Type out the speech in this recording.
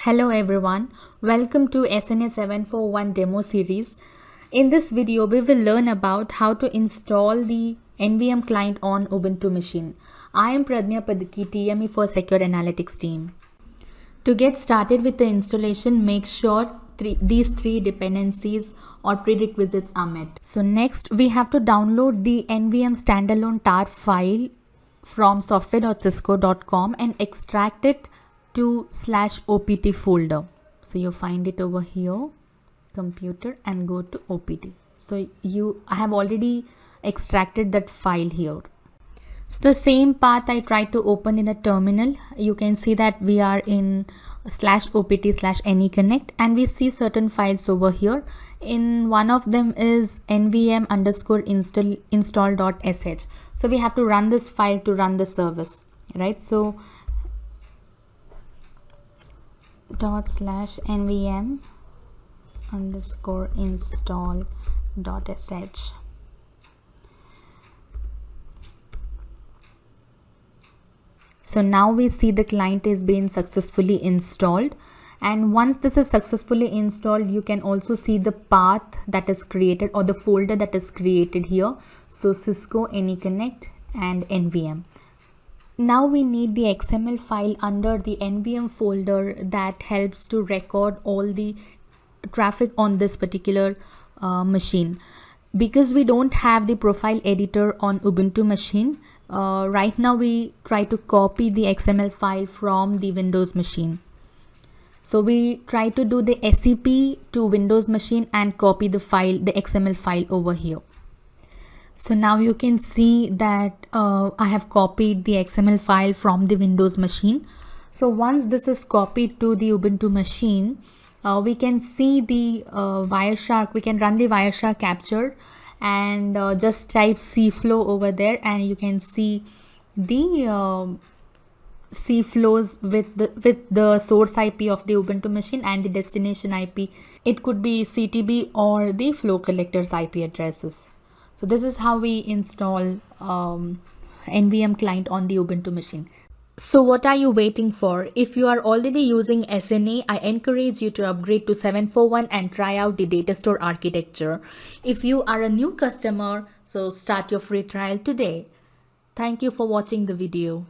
Hello everyone, welcome to SNA 741 demo series. In this video, we will learn about how to install the NVM client on Ubuntu machine. I am Pradnya Padaki, TME for Secure Analytics team. To get started with the installation, make sure these three dependencies or prerequisites are met. So next, we have to download the NVM standalone tar file from software.cisco.com and extract it to /opt folder. So you find it over here, computer, and go to opt. So I have already extracted that file here. So the same path I tried to open in a terminal. You can see that we are in /opt/AnyConnect, and we see certain files over here. In one of them is nvm_install.sh. So we have to run this file to run the service, right? So /nvm_install.sh. So now we see the client is being successfully installed, and once this is successfully installed, you can also see the path that is created or the folder that is created here. So Cisco, AnyConnect, and NVM. Now we need the XML file under the NVM folder that helps to record all the traffic on this particular machine. Because we don't have the profile editor on Ubuntu machine, right now we try to copy the XML file from the Windows machine. So we try to do the SCP to Windows machine and copy the file, the XML file over here. So now you can see that I have copied the XML file from the Windows machine. So once this is copied to the Ubuntu machine, we can see the Wireshark. We can run the Wireshark capture and just type cflow over there, and you can see the cflows with the source IP of the Ubuntu machine and the destination IP. It could be CTB or the flow collector's IP addresses. So this is how we install NVM client on the Ubuntu machine. So what are you waiting for? If you are already using SNA, I encourage you to upgrade to 741 and try out the data store architecture. If you are a new customer, so start your free trial today. Thank you for watching the video.